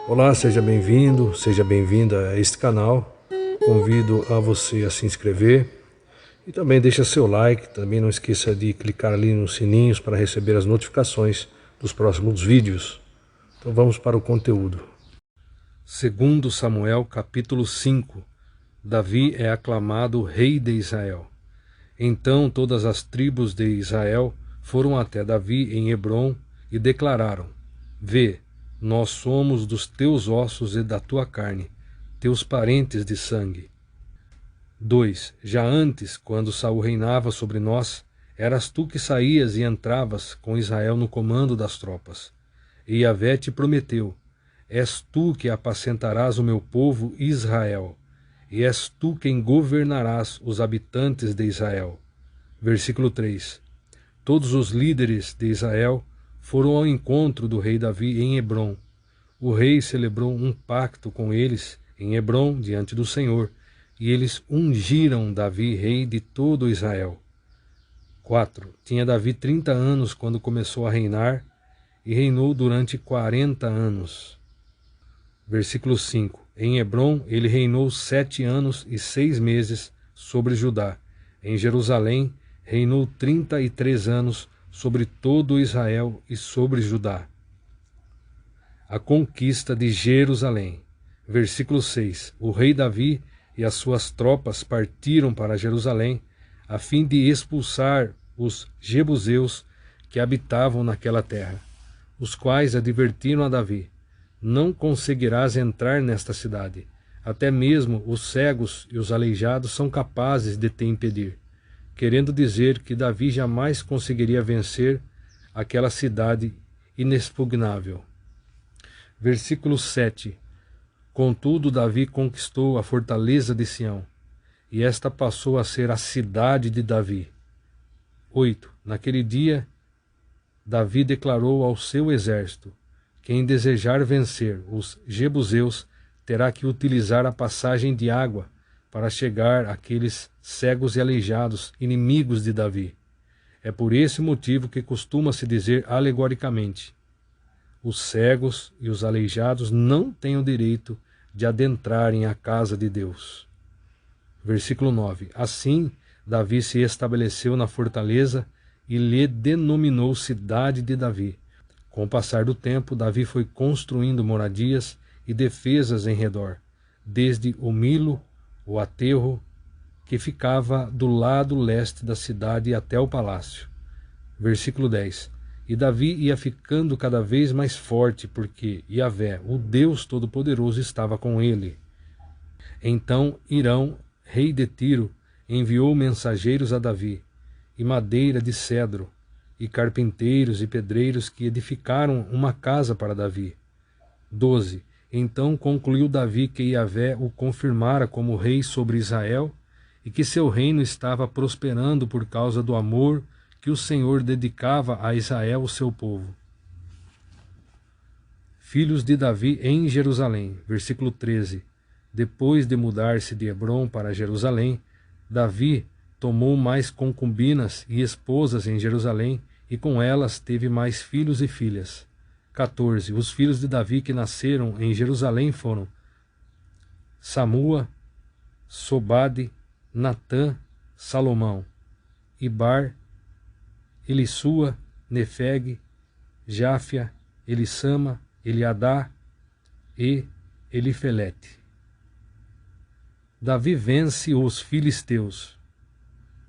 Olá, seja bem-vindo, seja bem-vinda a este canal. Convido a você a se inscrever e também deixa seu like. Também não esqueça de clicar ali nos sininhos para receber as notificações dos próximos vídeos. Então vamos para o conteúdo. Segundo Samuel, capítulo 5. Davi é aclamado rei de Israel. Então todas as tribos de Israel foram até Davi em Hebrom e declararam: Vê, nós somos dos teus ossos e da tua carne, teus parentes de sangue. 2. Já antes, quando Saul reinava sobre nós, eras tu que saías e entravas com Israel no comando das tropas. E Yahvé te prometeu: és tu que apacentarás o meu povo Israel, e és tu quem governarás os habitantes de Israel. Versículo 3. Todos os líderes de Israel foram ao encontro do rei Davi em Hebrom. O rei celebrou um pacto com eles em Hebrom diante do Senhor, e eles ungiram Davi rei de todo Israel. 4. Tinha Davi 30 anos quando começou a reinar, e reinou durante 40 anos. Versículo 5. Em Hebrom ele reinou 7 anos e 6 meses sobre Judá. Em Jerusalém reinou 33 anos sobre todo Israel e sobre Judá. A conquista de Jerusalém. Versículo 6. O rei Davi e as suas tropas partiram para Jerusalém a fim de expulsar os jebuseus que habitavam naquela terra, os quais advertiram a Davi: não conseguirás entrar nesta cidade, até mesmo os cegos e os aleijados são capazes de te impedir, querendo dizer que Davi jamais conseguiria vencer aquela cidade inexpugnável. Versículo 7. Contudo, Davi conquistou a fortaleza de Sião, e esta passou a ser a cidade de Davi. 8. Naquele dia, Davi declarou ao seu exército: quem desejar vencer os jebuseus terá que utilizar a passagem de água para chegar àqueles cegos e aleijados, inimigos de Davi. É por esse motivo que costuma-se dizer alegoricamente: os cegos e os aleijados não têm o direito de adentrarem a casa de Deus. Versículo 9. Assim, Davi se estabeleceu na fortaleza e lhe denominou cidade de Davi. Com o passar do tempo, Davi foi construindo moradias e defesas em redor, desde o Milo, o aterro, que ficava do lado leste da cidade, até o palácio. Versículo 10. E Davi ia ficando cada vez mais forte, porque Yahvé, o Deus Todo-Poderoso, estava com ele. Então Hirão, rei de Tiro, enviou mensageiros a Davi, e madeira de cedro, e carpinteiros e pedreiros que edificaram uma casa para Davi. 12. Então concluiu Davi que Yahvé o confirmara como rei sobre Israel, e que seu reino estava prosperando por causa do amor que o Senhor dedicava a Israel, o seu povo. Filhos de Davi em Jerusalém. Versículo 13. Depois de mudar-se de Hebrom para Jerusalém, Davi tomou mais concubinas e esposas em Jerusalém, e com elas teve mais filhos e filhas. 14. Os filhos de Davi que nasceram em Jerusalém foram Samua, Sobade, Natã, Salomão, Ibar, Elissua, Nefeg, Jáfia, Elissama, Eliadá e Elifelete. Davi vence os filisteus.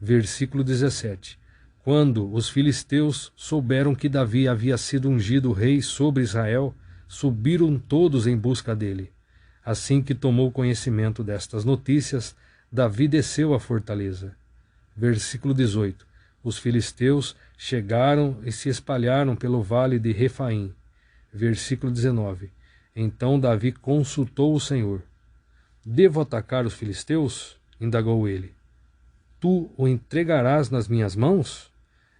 Versículo 17. Quando os filisteus souberam que Davi havia sido ungido rei sobre Israel, subiram todos em busca dele. Assim que tomou conhecimento destas notícias, Davi desceu à fortaleza. Versículo 18. Os filisteus chegaram e se espalharam pelo vale de Refaim. Versículo 19. Então Davi consultou o Senhor. Devo atacar os filisteus? Indagou ele. Tu o entregarás nas minhas mãos?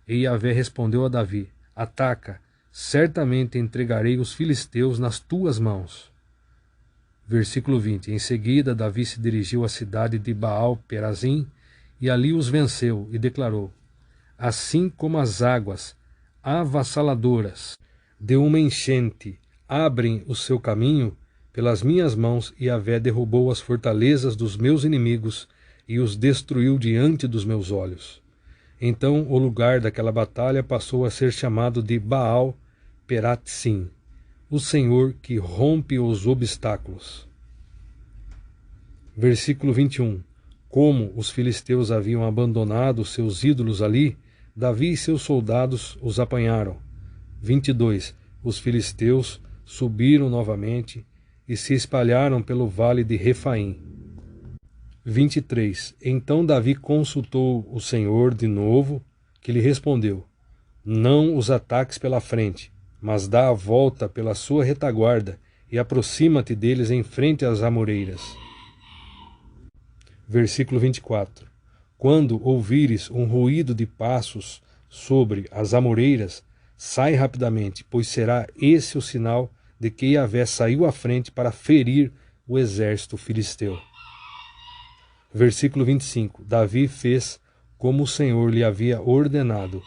E Yahvé respondeu a Davi: ataca, certamente entregarei os filisteus nas tuas mãos. Versículo 20. Em seguida, Davi se dirigiu à cidade de Baal-Perazim e ali os venceu e declarou: assim como as águas avassaladoras de uma enchente abrem o seu caminho pelas minhas mãos, Yahvé derrubou as fortalezas dos meus inimigos e os destruiu diante dos meus olhos. Então o lugar daquela batalha passou a ser chamado de Baal Peratsim, o Senhor que rompe os obstáculos. Versículo 21. Como os filisteus haviam abandonado seus ídolos ali, Davi e seus soldados os apanharam. 22. Os filisteus subiram novamente e se espalharam pelo vale de Refaim. 23. Então Davi consultou o Senhor de novo, que lhe respondeu: não os ataques pela frente, mas dá a volta pela sua retaguarda e aproxima-te deles em frente às amoreiras. Versículo 24. Quando ouvires um ruído de passos sobre as amoreiras, sai rapidamente, pois será esse o sinal de que Yahvé saiu à frente para ferir o exército filisteu. Versículo 25. Davi fez como o Senhor lhe havia ordenado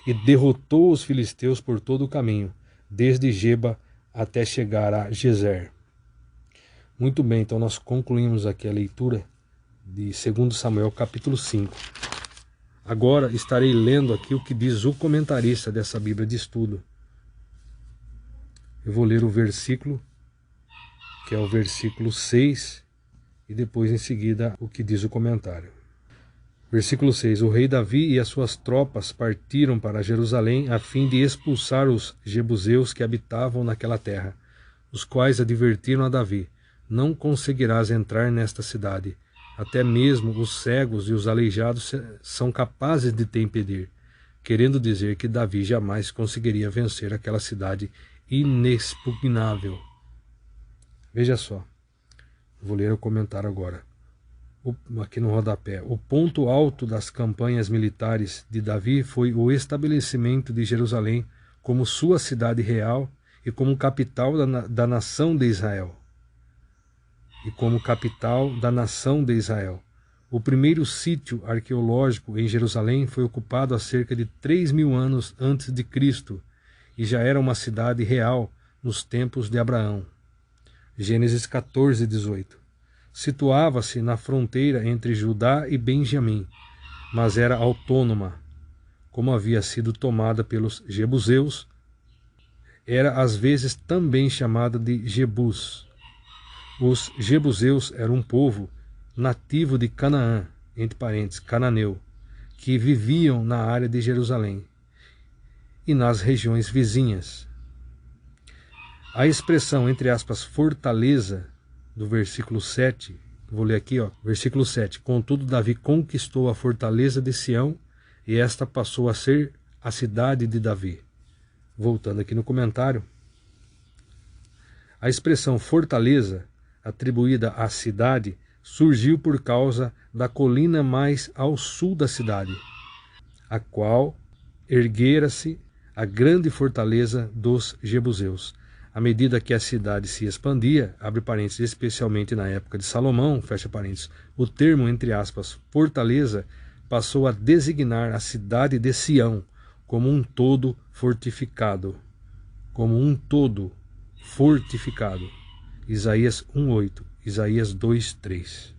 e derrotou os filisteus por todo o caminho, desde Geba até chegar a Gezer. Muito bem, então nós concluímos aqui a leitura de 2 Samuel capítulo 5. Agora estarei lendo aqui o que diz o comentarista dessa Bíblia de estudo. Eu vou ler o versículo, que é o versículo 6, e depois em seguida o que diz o comentário. Versículo 6. O rei Davi e as suas tropas partiram para Jerusalém a fim de expulsar os jebuseus que habitavam naquela terra, os quais advertiram a Davi: não conseguirás entrar nesta cidade, até mesmo os cegos e os aleijados são capazes de te impedir, querendo dizer que Davi jamais conseguiria vencer aquela cidade inexpugnável. Veja só, vou ler o comentário agora. Aqui no rodapé. O ponto alto das campanhas militares de Davi foi o estabelecimento de Jerusalém como sua cidade real e como capital da nação de Israel. O primeiro sítio arqueológico em Jerusalém foi ocupado há cerca de 3.000 anos antes de Cristo e já era uma cidade real nos tempos de Abraão. Gênesis 14, 18. Situava-se na fronteira entre Judá e Benjamim, mas era autônoma. Como havia sido tomada pelos jebuseus, era às vezes também chamada de Jebus. Os jebuseus eram um povo nativo de Canaã, entre parênteses, cananeu, que viviam na área de Jerusalém e nas regiões vizinhas. A expressão, entre aspas, fortaleza, do versículo 7, vou ler aqui, versículo 7. Contudo, Davi conquistou a fortaleza de Sião e esta passou a ser a cidade de Davi. Voltando aqui no comentário, a expressão fortaleza, atribuída à cidade, surgiu por causa da colina mais ao sul da cidade, a qual erguera-se a grande fortaleza dos jebuseus. À medida que a cidade se expandia, abre parênteses, especialmente na época de Salomão, fecha parênteses, o termo, entre aspas, fortaleza, passou a designar a cidade de Sião como um todo fortificado. Isaías 1:8, Isaías 2:3.